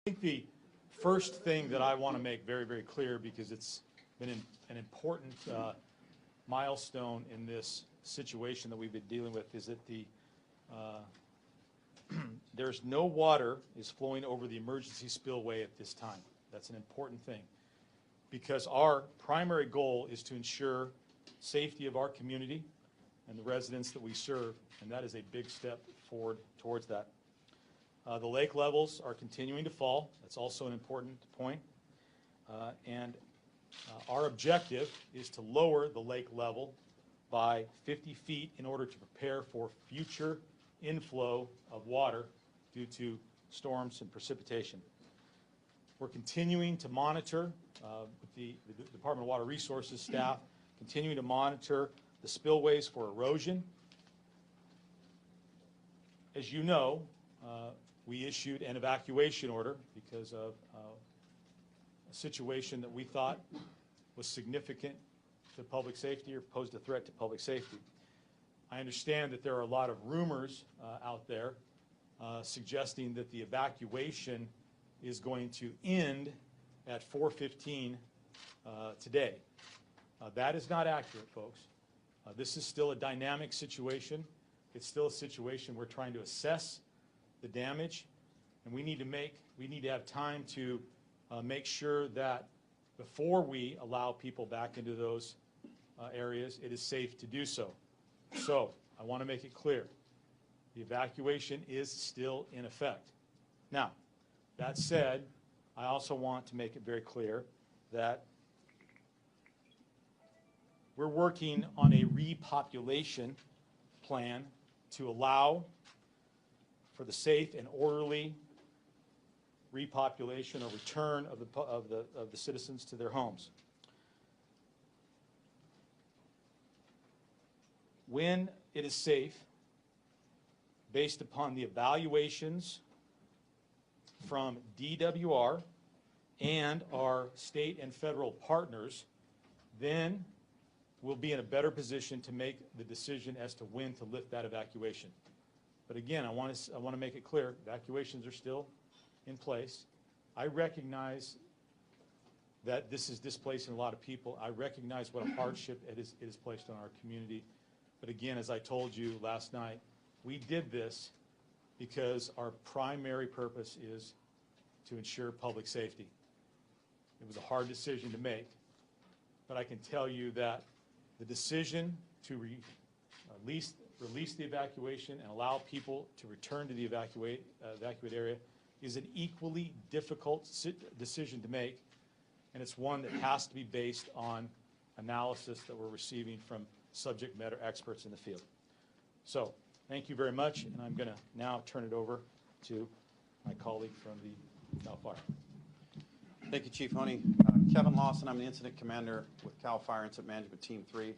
I think the first thing that I want to make very, very clear, because it's been an important milestone in this situation that we've been dealing with, is that there's no water is flowing over the emergency spillway at this time. That's an important thing, because our primary goal is to ensure safety of our community and the residents that we serve, and that is a big step forward towards that. The lake levels are continuing to fall. That's also an important point. Our objective is to lower the lake level by 50 feet in order to prepare for future inflow of water due to storms and precipitation. We're continuing to monitor, with the Department of Water Resources staff, continuing to monitor the spillways for erosion. As you know, we issued an evacuation order because of a situation that we thought was significant to public safety or posed a threat to public safety. I understand that there are a lot of rumors out there suggesting that the evacuation is going to end at 4:15 today. That is not accurate, folks. This is still a dynamic situation. It's still a situation we're trying to assess the damage, and we need to have time to make sure that before we allow people back into those areas, it is safe to do so. So I want to make it clear, the evacuation is still in effect. Now, that said, I also want to make it very clear that we're working on a repopulation plan to allow for the safe and orderly repopulation or return of the citizens to their homes. When it is safe, based upon the evaluations from DWR and our state and federal partners, then we'll be in a better position to make the decision as to when to lift that evacuation. But again, I want to make it clear, evacuations are still in place. I recognize that this is displacing a lot of people. I recognize what a hardship it is placed on our community. But again, as I told you last night, we did this because our primary purpose is to ensure public safety. It was a hard decision to make, but I can tell you that the decision to release the evacuation and allow people to return to the evacuate area is an equally difficult decision to make, and it's one that has to be based on analysis that we're receiving from subject matter experts in the field. So thank you very much, and I'm going to now turn it over to my colleague from the CAL FIRE. Thank you, Chief Honey. Kevin Lawson, I'm the Incident Commander with CAL FIRE Incident Management Team 3.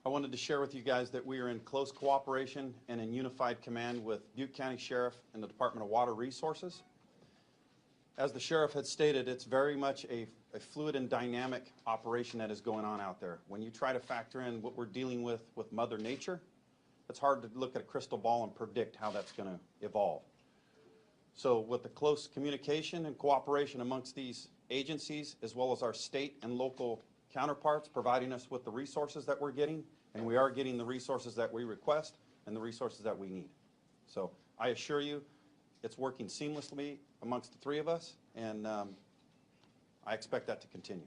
I wanted to share with you guys that we are in close cooperation and in unified command with Butte County Sheriff and the Department of Water Resources. As the Sheriff had stated, it's very much a fluid and dynamic operation that is going on out there. When you try to factor in what we're dealing with Mother Nature, it's hard to look at a crystal ball and predict how that's going to evolve. So with the close communication and cooperation amongst these agencies, as well as our state and local counterparts providing us with the resources that we're getting, and we are getting the resources that we request and the resources that we need. So I assure you it's working seamlessly amongst the three of us, and I expect that to continue.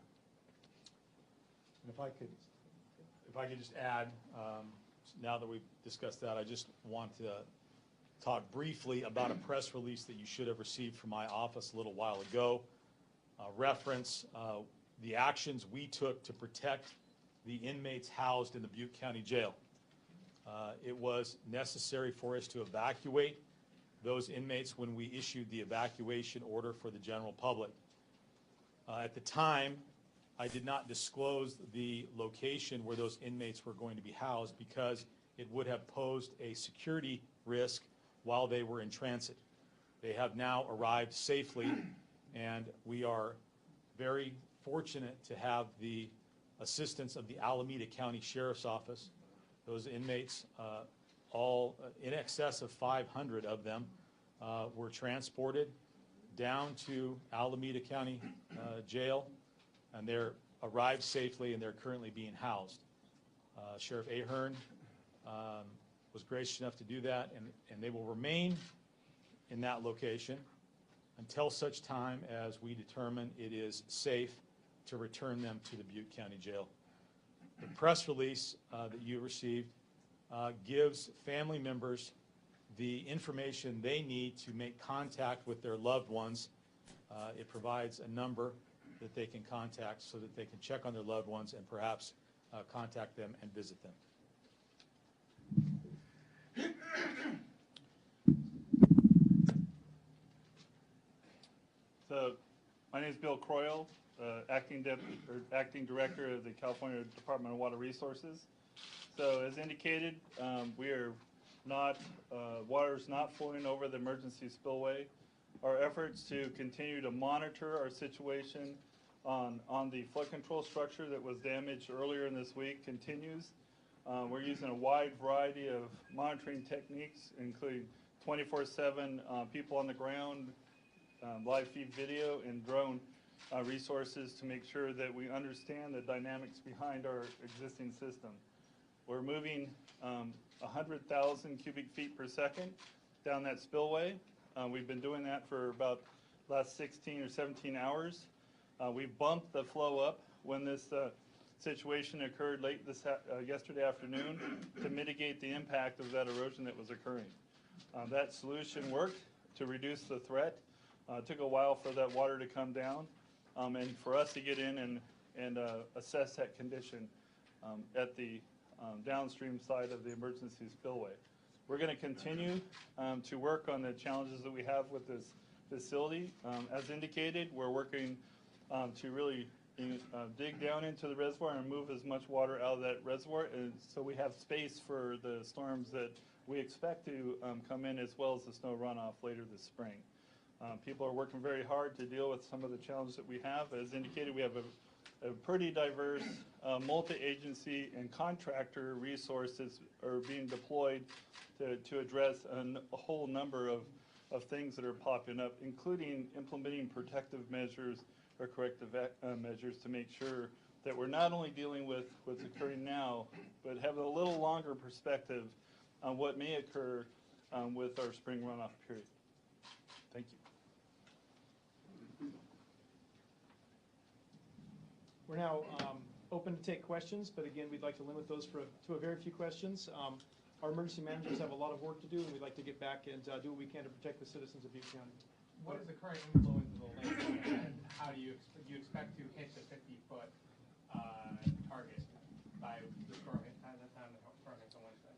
And if I could just add, now that we've discussed that, I just want to talk briefly about a press release that you should have received from my office a little while ago. Reference the actions we took to protect the inmates housed in the Butte County Jail. It was necessary for us to evacuate those inmates when we issued the evacuation order for the general public. At the time, I did not disclose the location where those inmates were going to be housed because it would have posed a security risk while they were in transit. They have now arrived safely, and we are very fortunate to have the assistance of the Alameda County Sheriff's Office. Those inmates, all in excess of 500 of them, were transported down to Alameda County Jail, and they're arrived safely, and they're currently being housed. Sheriff Ahern was gracious enough to do that, and they will remain in that location until such time as we determine it is safe to return them to the Butte County Jail. The press release that you received gives family members the information they need to make contact with their loved ones. It provides a number that they can contact so that they can check on their loved ones and perhaps contact them and visit them. So, my name is Bill Croyle, acting director of the California Department of Water Resources. So, as indicated, water is not flowing over the emergency spillway. Our efforts to continue to monitor our situation on the flood control structure that was damaged earlier in this week continues. We're using a wide variety of monitoring techniques, including 24/7 people on the ground, live feed video, and drone resources to make sure that we understand the dynamics behind our existing system. We're moving 100,000 cubic feet per second down that spillway. We've been doing that for about the last 16 or 17 hours. We bumped the flow up when this situation occurred late yesterday afternoon to mitigate the impact of that erosion that was occurring. That solution worked to reduce the threat. It took a while for that water to come down and for us to get in and assess that condition at the downstream side of the emergency spillway. We're going to continue to work on the challenges that we have with this facility. As indicated, we're working to really dig down into the reservoir and move as much water out of that reservoir, and so we have space for the storms that we expect to come in, as well as the snow runoff later this spring. People are working very hard to deal with some of the challenges that we have. As indicated, we have a pretty diverse multi-agency and contractor resources are being deployed to address a whole number of things that are popping up, including implementing protective measures or corrective measures to make sure that we're not only dealing with what's occurring now, but have a little longer perspective on what may occur with our spring runoff period. Thank you. We're now open to take questions, but again, we'd like to limit those to a very few questions. Our emergency managers have a lot of work to do, and we'd like to get back and do what we can to protect the citizens of Butte County. What is the current inflow into the lake, and how do you expect to hit the 50-foot target by the storm at the time the storm hits on Wednesday?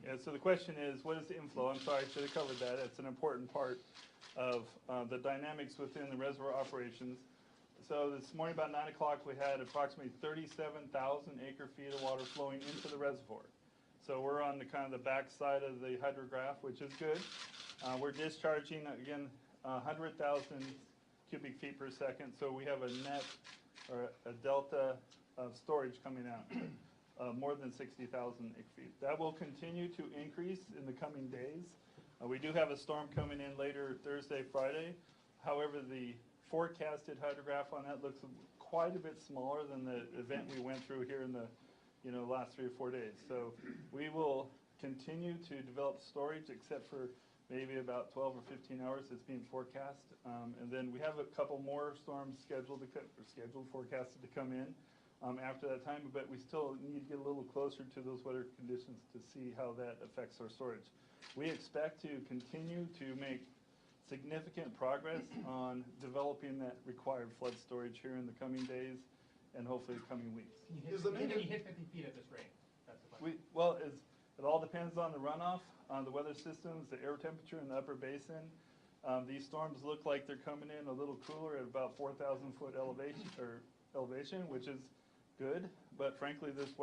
Yeah, so the question is, what is the inflow? I'm sorry, I should have covered that. It's an important part of the dynamics within the reservoir operations. So this morning about 9 o'clock, we had approximately 37,000 acre-feet of water flowing into the reservoir. So we're on the kind of the back side of the hydrograph, which is good. We're discharging, again, 100,000 cubic feet per second. So we have a net or a delta of storage coming out, more than 60,000 acre feet. That will continue to increase in the coming days. We do have a storm coming in later Thursday, Friday. However, the forecasted hydrograph on that looks quite a bit smaller than the event we went through here in the last 3 or 4 days. So we will continue to develop storage, except for maybe about 12 or 15 hours that's being forecast. And then we have a couple more storms forecasted to come in after that time, but we still need to get a little closer to those weather conditions to see how that affects our storage. We expect to continue to make significant progress on developing that required flood storage here in the coming days and hopefully the coming weeks. Can you hit 50 feet at this rate? That's the question. It all depends on the runoff, on the weather systems, the air temperature in the upper basin. These storms look like they're coming in a little cooler at about 4,000 foot elevation, which is good. But frankly, this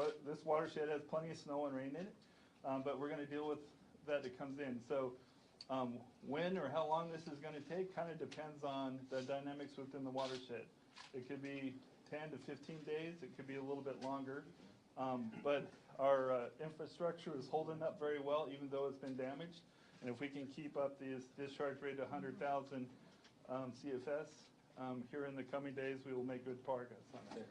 watershed has plenty of snow and rain in it. But we're going to deal with that that comes in. So when or how long this is going to take kind of depends on the dynamics within the watershed. It could be 10 to 15 days. It could be a little bit longer. But our infrastructure is holding up very well, even though it's been damaged. And if we can keep up this discharge rate of 100,000 CFS. Here in the coming days, we will make good progress on that.